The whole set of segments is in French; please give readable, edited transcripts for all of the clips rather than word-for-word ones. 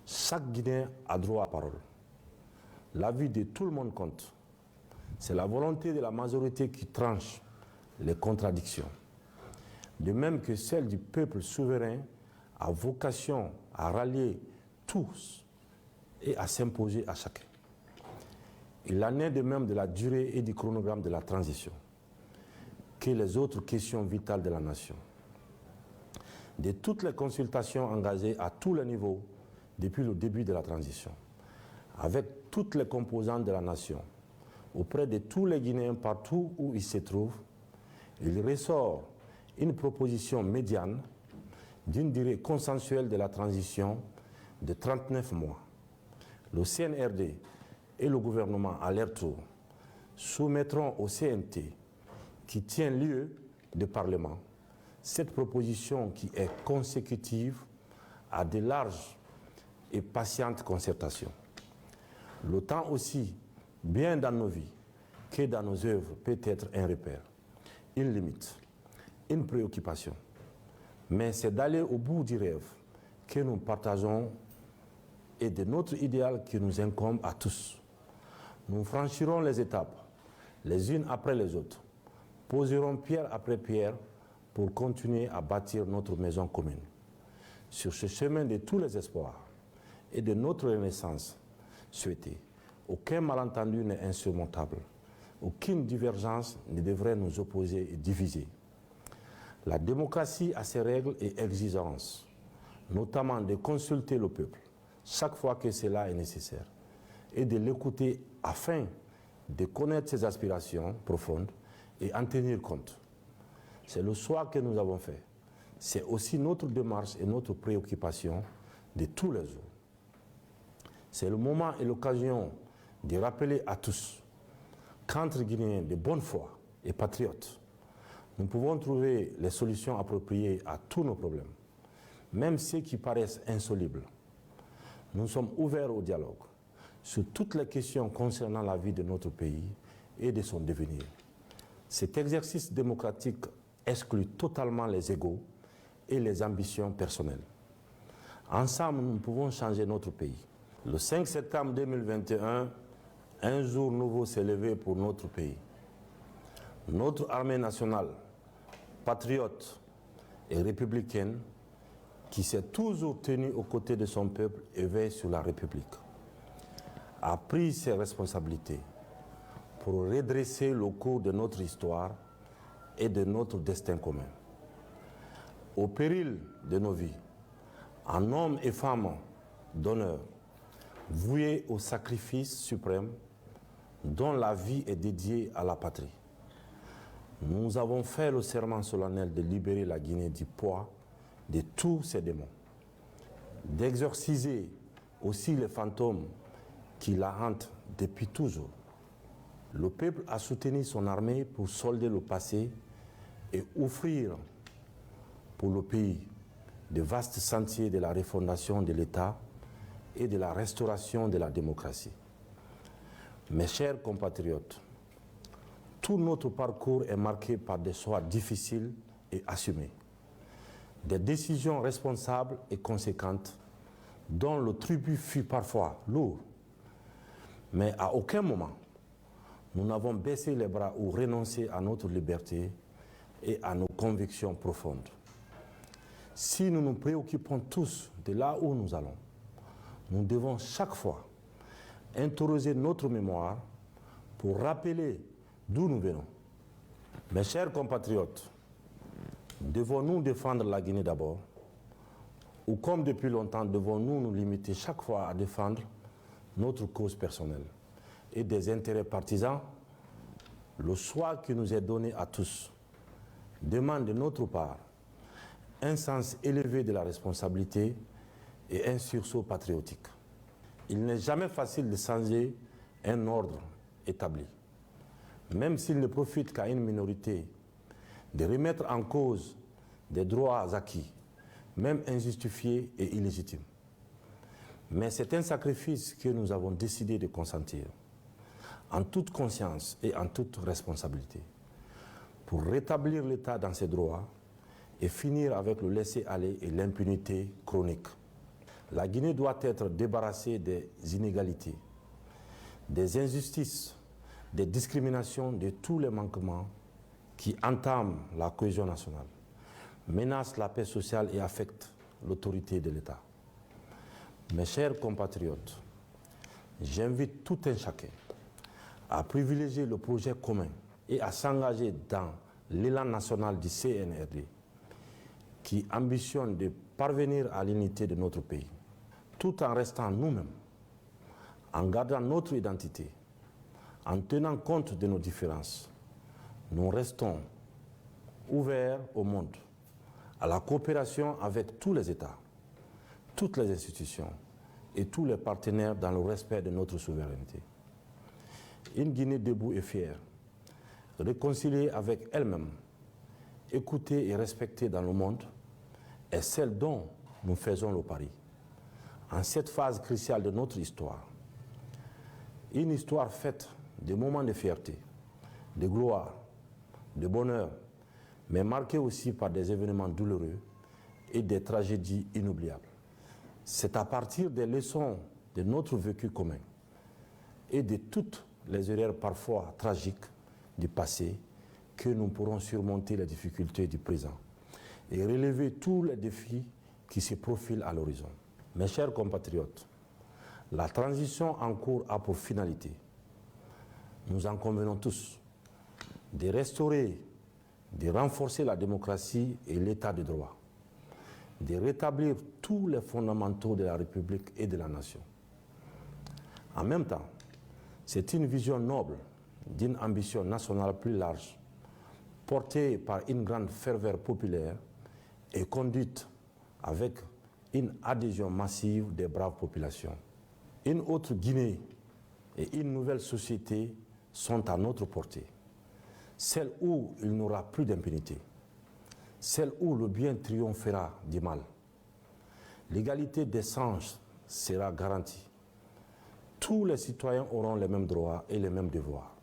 Chaque Guinéen a droit à parole. L'avis de tout le monde compte. C'est la volonté de la majorité qui tranche les contradictions. De même que celle du peuple souverain a vocation à rallier tous et à s'imposer à chacun. Il en est de même de la durée et du chronogramme de la transition, que les autres questions vitales de la nation. De toutes les consultations engagées à tous les niveaux depuis le début de la transition, avec toutes les composantes de la nation, auprès de tous les Guinéens partout où ils se trouvent, il ressort une proposition médiane d'une durée consensuelle de la transition de 39 mois. Le CNRD et le gouvernement, à leur tour, soumettront au CNT, qui tient lieu de Parlement, cette proposition qui est consécutive à de larges et patientes concertations. Le temps aussi, bien dans nos vies que dans nos œuvres, peut être un repère, une limite, une préoccupation. Mais c'est d'aller au bout du rêve que nous partageons et de notre idéal qui nous incombe à tous. Nous franchirons les étapes, les unes après les autres, poserons pierre après pierre pour continuer à bâtir notre maison commune. Sur ce chemin de tous les espoirs et de notre renaissance souhaitée, aucun malentendu n'est insurmontable, aucune divergence ne devrait nous opposer et diviser. La démocratie a ses règles et exigences, notamment de consulter le peuple chaque fois que cela est nécessaire et de l'écouter afin de connaître ses aspirations profondes et en tenir compte. C'est le choix que nous avons fait. C'est aussi notre démarche et notre préoccupation de tous les jours. C'est le moment et l'occasion de rappeler à tous qu'entre Guinéens de bonne foi et patriotes, nous pouvons trouver les solutions appropriées à tous nos problèmes, même ceux qui paraissent insolubles. Nous sommes ouverts au dialogue sur toutes les questions concernant la vie de notre pays et de son devenir. Cet exercice démocratique exclut totalement les égos et les ambitions personnelles. Ensemble, nous pouvons changer notre pays. Le 5 septembre 2021, un jour nouveau s'est levé pour notre pays. Notre armée nationale, patriote et républicaine, qui s'est toujours tenue aux côtés de son peuple et veille sur la République, a pris ses responsabilités pour redresser le cours de notre histoire et de notre destin commun. Au péril de nos vies, en hommes et femmes d'honneur, voués au sacrifice suprême dont la vie est dédiée à la patrie, nous avons fait le serment solennel de libérer la Guinée du poids de tous ces démons, d'exorciser aussi les fantômes qui la hantent depuis toujours. Le peuple a soutenu son armée pour solder le passé et offrir pour le pays de vastes sentiers de la refondation de l'État et de la restauration de la démocratie. Mes chers compatriotes, tout notre parcours est marqué par des choix difficiles et assumés, des décisions responsables et conséquentes dont le tribut fut parfois lourd. Mais à aucun moment, nous n'avons baissé les bras ou renoncé à notre liberté et à nos convictions profondes. Si nous nous préoccupons tous de là où nous allons, nous devons chaque fois interroger notre mémoire pour rappeler d'où nous venons. Mes chers compatriotes, devons-nous défendre la Guinée d'abord, ou comme depuis longtemps, devons-nous nous limiter chaque fois à défendre notre cause personnelle et des intérêts partisans? Le choix qui nous est donné à tous demande de notre part un sens élevé de la responsabilité et un sursaut patriotique. Il n'est jamais facile de changer un ordre établi, même s'il ne profite qu'à une minorité, de remettre en cause des droits acquis, même injustifiés et illégitimes. Mais c'est un sacrifice que nous avons décidé de consentir, en toute conscience et en toute responsabilité, pour rétablir l'État dans ses droits et finir avec le laisser-aller et l'impunité chronique. La Guinée doit être débarrassée des inégalités, des injustices, des discriminations, de tous les manquements qui entament la cohésion nationale, menacent la paix sociale et affectent l'autorité de l'État. Mes chers compatriotes, j'invite tout un chacun à privilégier le projet commun et à s'engager dans l'élan national du CNRD qui ambitionne de parvenir à l'unité de notre pays, tout en restant nous-mêmes, en gardant notre identité, en tenant compte de nos différences. Nous restons ouverts au monde, à la coopération avec tous les États, toutes les institutions et tous les partenaires dans le respect de notre souveraineté. Une Guinée debout et fière, réconciliée avec elle-même, écoutée et respectée dans le monde, est celle dont nous faisons le pari. En cette phase cruciale de notre histoire, une histoire faite de moments de fierté, de gloire, de bonheur, mais marquée aussi par des événements douloureux et des tragédies inoubliables. C'est à partir des leçons de notre vécu commun et de toutes les erreurs parfois tragiques du passé que nous pourrons surmonter les difficultés du présent et relever tous les défis qui se profilent à l'horizon. Mes chers compatriotes, la transition en cours a pour finalité, nous en convenons tous, de restaurer, de renforcer la démocratie et l'état de droit, de rétablir tous les fondamentaux de la République et de la nation. En même temps, c'est une vision noble d'une ambition nationale plus large, portée par une grande ferveur populaire et conduite avec une adhésion massive des braves populations. Une autre Guinée et une nouvelle société sont à notre portée. Celle où il n'y aura plus d'impunité, celle où le bien triomphera du mal. L'égalité des chances sera garantie. Tous les citoyens auront les mêmes droits et les mêmes devoirs.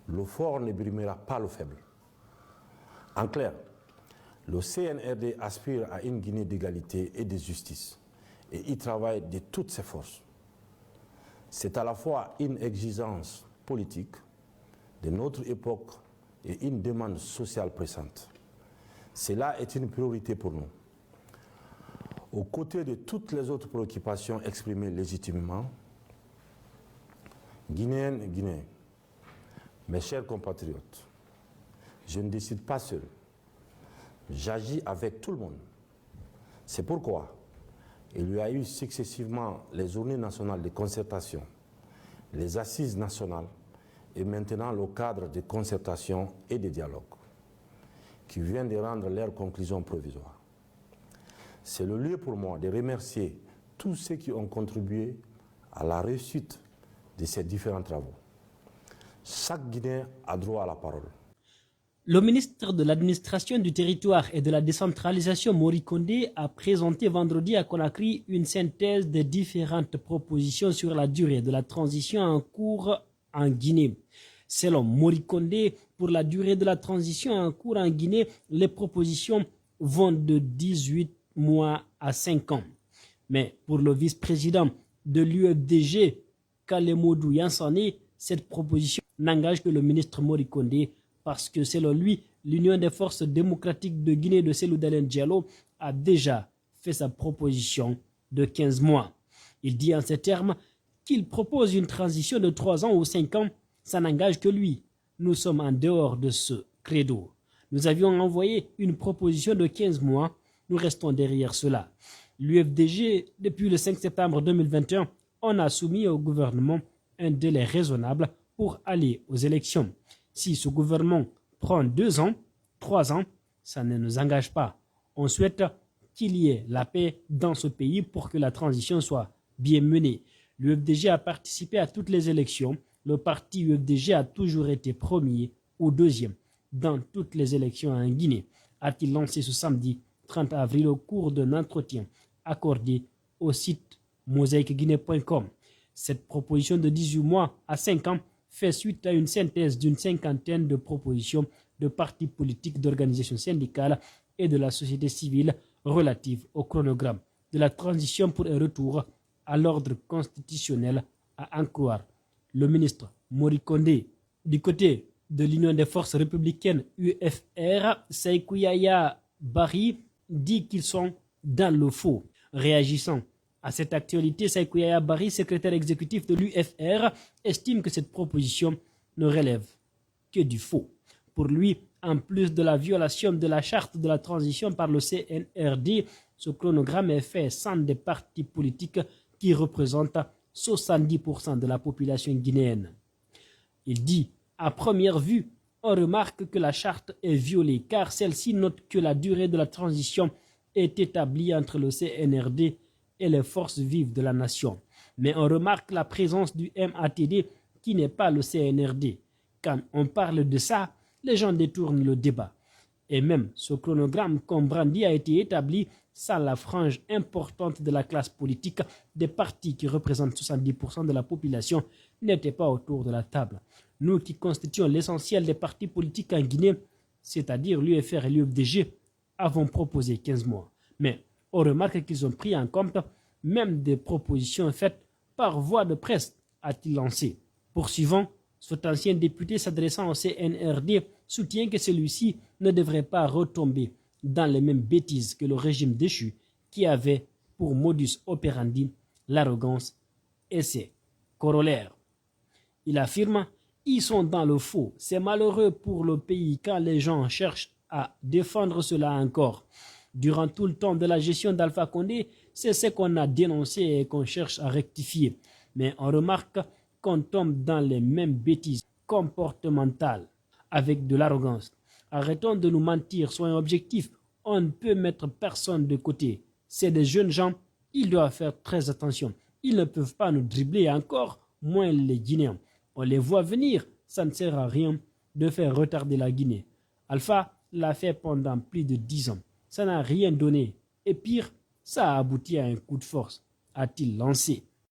Le fort ne brimera pas le faible. En clair, le CNRD aspire à une Guinée d'égalité et de justice et y travaille de toutes ses forces. C'est à la fois une exigence politique de notre époque et une demande sociale pressante. Cela est une priorité pour nous. Aux côtés de toutes les autres préoccupations exprimées légitimement, Guinéennes et Guinéens, mes chers compatriotes, je ne décide pas seul. J'agis avec tout le monde. C'est pourquoi il y a eu successivement les journées nationales de concertation, les assises nationales et maintenant le cadre de concertation et de dialogue qui vient de rendre leurs conclusions provisoires. C'est le lieu pour moi de remercier tous ceux qui ont contribué à la réussite de ces différents travaux. Chaque Guinéen a droit à la parole. Le ministre de l'Administration du Territoire et de la Décentralisation, Mori Kondé, a présenté vendredi à Conakry une synthèse des différentes propositions sur la durée de la transition en cours en Guinée. Selon Mori Kondé, pour la durée de la transition en cours en Guinée, les propositions vont de 18 mois à 5 ans. Mais pour le vice-président de l'UFDG, Kalemodou Yansane, cette proposition n'engage que le ministre Mori Kondé parce que selon lui, l'Union des forces démocratiques de Guinée de Cellou Dalein Diallo a déjà fait sa proposition de 15 mois. Il dit en ces termes qu'il propose une transition de 3 ans ou 5 ans. Ça n'engage que lui. Nous sommes en dehors de ce credo. Nous avions envoyé une proposition de 15 mois. Nous restons derrière cela. L'UFDG, depuis le 5 septembre 2021, on a soumis au gouvernement un délai raisonnable pour aller aux élections. Si ce gouvernement prend 2 ans, 3 ans, ça ne nous engage pas. On souhaite qu'il y ait la paix dans ce pays pour que la transition soit bien menée. L'UFDG a participé à toutes les élections. Le parti UFDG a toujours été premier ou deuxième dans toutes les élections en Guinée, a-t-il lancé ce samedi 30 avril au cours d'un entretien accordé au site mosaïqueguinée.com. Cette proposition de 18 mois à 5 ans fait suite à une synthèse d'une 50aine de propositions de partis politiques, d'organisations syndicales et de la société civile relatives au chronogramme de la transition pour un retour à l'ordre constitutionnel, à en croire le ministre Mori Kondé. Du côté de l'Union des forces républicaines UFR, Sékou Yaya Barry dit qu'ils sont dans le faux. Réagissant à cette actualité, Sékou Yaya Barry, secrétaire exécutif de l'UFR, estime que cette proposition ne relève que du faux. Pour lui, en plus de la violation de la charte de la transition par le CNRD, ce chronogramme est fait sans des partis politiques qui représentent 70% de la population guinéenne. Il dit, à première vue, on remarque que la charte est violée car celle-ci note que la durée de la transition est établie entre le CNRD et les forces vives de la nation. Mais on remarque la présence du MATD qui n'est pas le CNRD. Quand on parle de ça, les gens détournent le débat. Et même ce chronogramme qu'on brandit a été établi sans la frange importante de la classe politique. Des partis qui représentent 70% de la population n'étaient pas autour de la table. Nous qui constituons l'essentiel des partis politiques en Guinée, c'est-à-dire l'UFR et l'UFDG, avons proposé 15 mois. Mais on remarque qu'ils ont pris en compte même des propositions faites par voie de presse, a-t-il lancé. Poursuivant, cet ancien député s'adressant au CNRD soutient que celui-ci ne devrait pas retomber dans les mêmes bêtises que le régime déchu qui avait pour modus operandi l'arrogance et ses corollaires. Il affirme « Ils sont dans le faux. C'est malheureux pour le pays quand les gens cherchent à défendre cela encore. Durant tout le temps de la gestion d'Alpha Condé, c'est ce qu'on a dénoncé et qu'on cherche à rectifier. Mais on remarque qu'on tombe dans les mêmes bêtises comportementales avec de l'arrogance. Arrêtons de nous mentir, soyons objectifs. On ne peut mettre personne de côté. C'est des jeunes gens, ils doivent faire très attention. Ils ne peuvent pas nous dribbler encore, moins les Guinéens. On les voit venir, ça ne sert à rien de faire retarder la Guinée. Alpha l'a fait pendant plus de 10 ans. Ça n'a rien donné. Et pire, ça a abouti à un coup de force, a-t-il lancé.